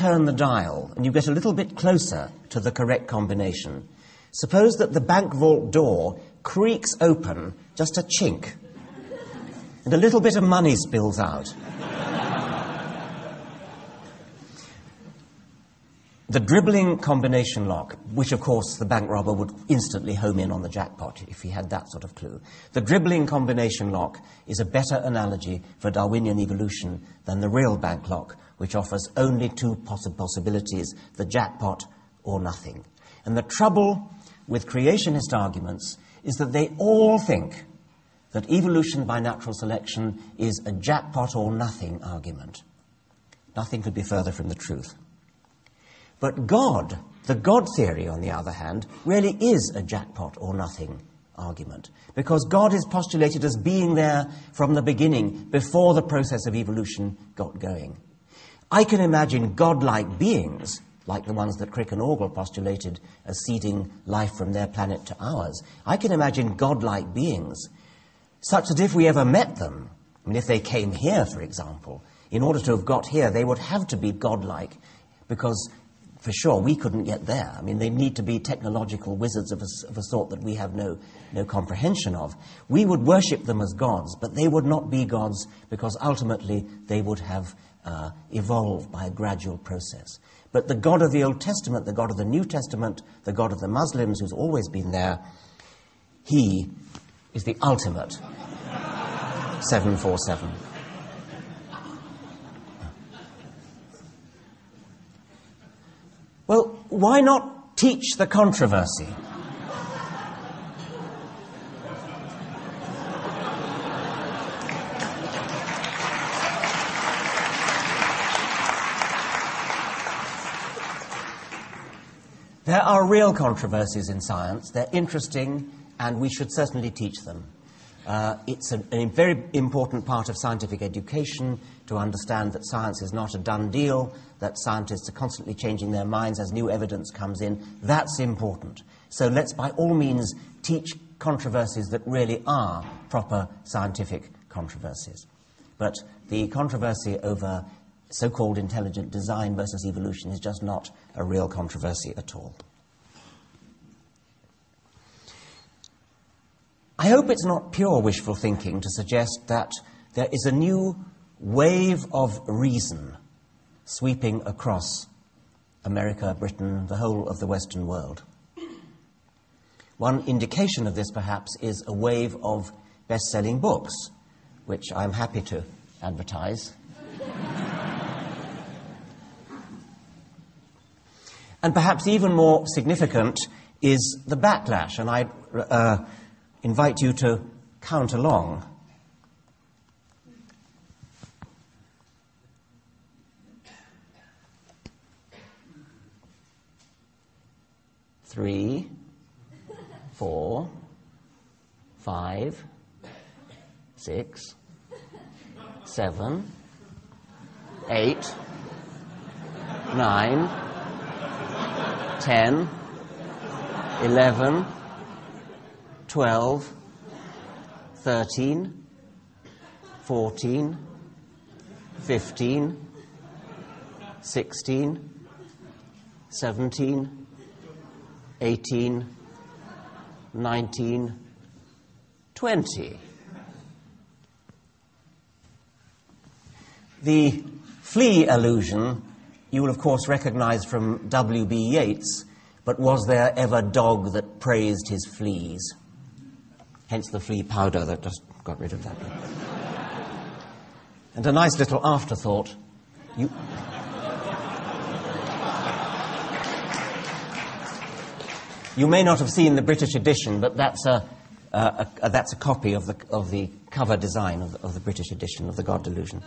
turn the dial and you get a little bit closer to the correct combination, suppose that the bank vault door creaks open just a chink and a little bit of money spills out. The dribbling combination lock, which of course the bank robber would instantly home in on the jackpot if he had that sort of clue. The dribbling combination lock is a better analogy for Darwinian evolution than the real bank lock, which offers only two possibilities, the jackpot or nothing. And the trouble with creationist arguments is that they all think that evolution by natural selection is a jackpot or nothing argument. Nothing could be further from the truth. But God, the God theory, on the other hand, really is a jackpot or nothing argument, because God is postulated as being there from the beginning, before the process of evolution got going. I can imagine godlike beings, like the ones that Crick and Orgel postulated as seeding life from their planet to ours. I can imagine godlike beings, such that if we ever met them, I mean, if they came here, for example, in order to have got here, they would have to be godlike, because for sure, we couldn't get there. I mean, they need to be technological wizards of a sort that we have no comprehension of. We would worship them as gods, but they would not be gods, because ultimately they would have evolved by a gradual process. But the God of the Old Testament, the God of the New Testament, the God of the Muslims, who's always been there, he is the ultimate 747. Well, why not teach the controversy? There are real controversies in science. They're interesting, and we should certainly teach them. It's a very important part of scientific education to understand that science is not a done deal, that scientists are constantly changing their minds as new evidence comes in. That's important. So let's by all means teach controversies that really are proper scientific controversies. But the controversy over so-called intelligent design versus evolution is just not a real controversy at all. I hope it's not pure wishful thinking to suggest that there is a new wave of reason sweeping across America, Britain, the whole of the Western world. One indication of this, perhaps, is a wave of best-selling books, which I'm happy to advertise. And perhaps even more significant is the backlash, and I invite you to count along. Three, 4, 5, 6, 7, 8, 9, 10, 11, 12, 13, 14, 15, 16, 17, 18, 19, 20. The flea allusion you will of course recognize from W.B. Yeats, but was there ever dog that praised his fleas? Hence the flea powder that just got rid of that. And a nice little afterthought. You may not have seen the British edition, but that's a copy of the cover design of the British edition of The God Delusion.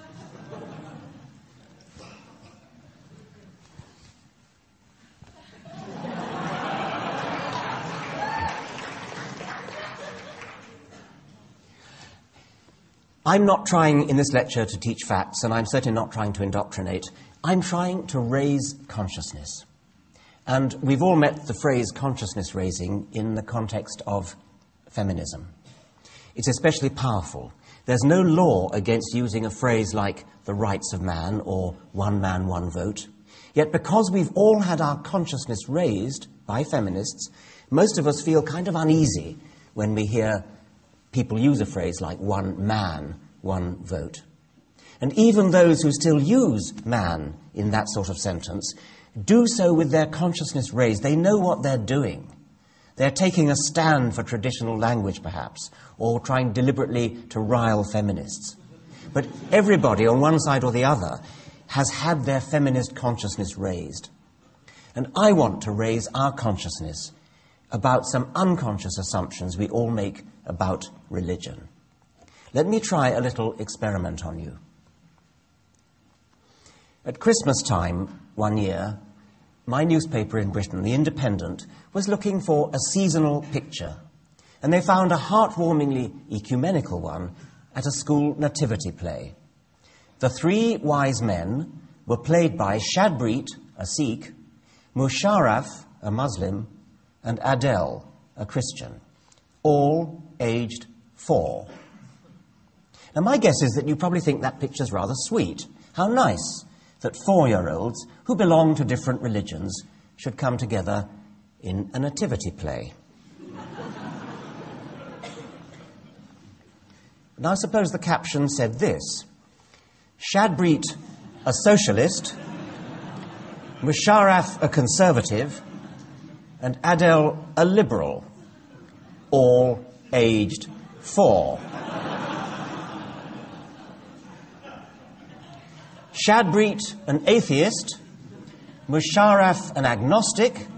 I'm not trying in this lecture to teach facts, and I'm certainly not trying to indoctrinate. I'm trying to raise consciousness. And we've all met the phrase consciousness raising in the context of feminism. It's especially powerful. There's no law against using a phrase like the rights of man or one man, one vote. Yet because we've all had our consciousness raised by feminists, most of us feel kind of uneasy when we hear people use a phrase like one man, one vote. And even those who still use man in that sort of sentence do so with their consciousness raised. They know what they're doing. They're taking a stand for traditional language, perhaps, or trying deliberately to rile feminists. But everybody on one side or the other has had their feminist consciousness raised. And I want to raise our consciousness about some unconscious assumptions we all make about religion. Let me try a little experiment on you. At Christmas time one year, my newspaper in Britain, The Independent, was looking for a seasonal picture, and they found a heartwarmingly ecumenical one at a school nativity play. The three wise men were played by Shadbreet, a Sikh, Musharraf, a Muslim, and Adele, a Christian, all aged 4. Now, my guess is that you probably think that picture's rather sweet. How nice that 4-year-olds who belong to different religions should come together in a nativity play. Now, suppose the caption said this: Shadbreet, a socialist, Musharraf, a conservative, and Adele, a liberal, all aged 4. Shadbreet, an atheist, Musharraf, an agnostic,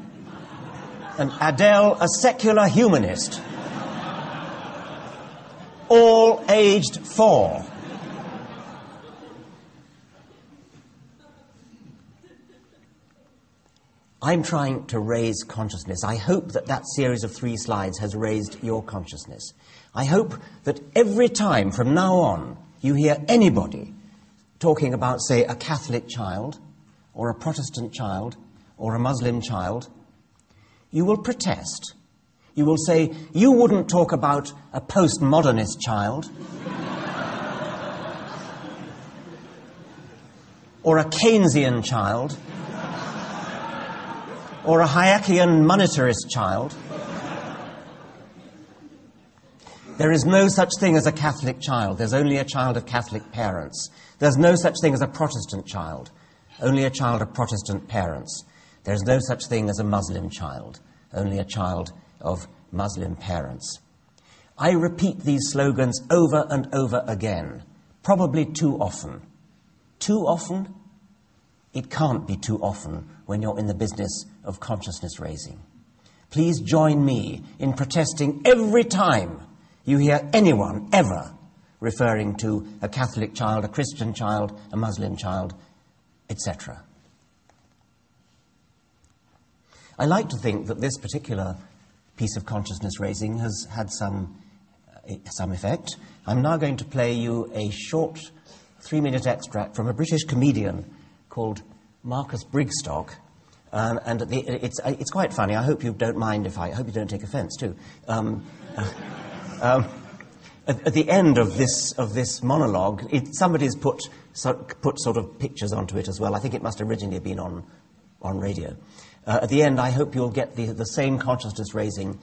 and Adele, a secular humanist, all aged 4. I'm trying to raise consciousness. I hope that that series of 3 slides has raised your consciousness. I hope that every time from now on you hear anybody talking about, say, a Catholic child, or a Protestant child, or a Muslim child, you will protest. You will say, you wouldn't talk about a postmodernist child, or a Keynesian child, or a Hayekian monetarist child. There is no such thing as a Catholic child. There's only a child of Catholic parents. There's no such thing as a Protestant child. Only a child of Protestant parents. There's no such thing as a Muslim child. Only a child of Muslim parents. I repeat these slogans over and over again, probably too often. Too often? It can't be too often when you're in the business of consciousness raising. Please join me in protesting every time you hear anyone ever referring to a Catholic child, a Christian child, a Muslim child, etc. I like to think that this particular piece of consciousness raising has had some effect. I'm now going to play you a short 3-minute extract from a British comedian called Marcus Brigstock. And it's quite funny. I hope you don't mind I hope you don't take offence too. At the end of this monologue, somebody's put sort of pictures onto it as well. I think it must originally have been on radio. At the end, I hope you'll get the same consciousness-raising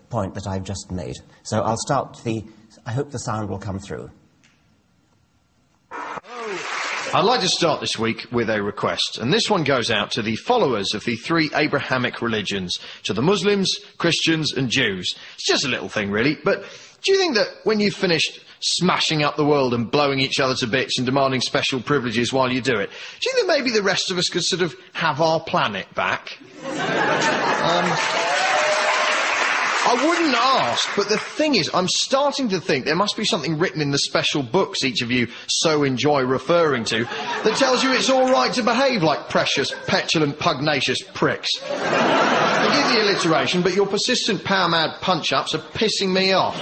point that I've just made. So I'll start I hope the sound will come through. I'd like to start this week with a request, and this one goes out to the followers of the 3 Abrahamic religions, to the Muslims, Christians and Jews. It's just a little thing, really, but do you think that when you've finished smashing up the world and blowing each other to bits and demanding special privileges while you do it, do you think that maybe the rest of us could sort of have our planet back? I wouldn't ask, but the thing is, I'm starting to think there must be something written in the special books each of you so enjoy referring to that tells you it's all right to behave like precious, petulant, pugnacious pricks. Forgive the alliteration, but your persistent power-mad punch-ups are pissing me off.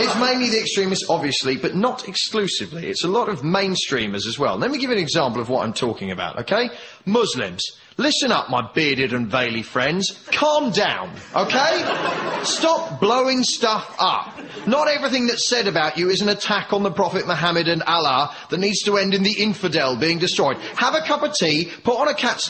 It's mainly the extremists, obviously, but not exclusively. It's a lot of mainstreamers as well. Let me give you an example of what I'm talking about, okay? Muslims. Listen up, my bearded and veily friends. Calm down, okay? Stop blowing stuff up. Not everything that's said about you is an attack on the Prophet Muhammad and Allah that needs to end in the infidel being destroyed. Have a cup of tea, put on a cat's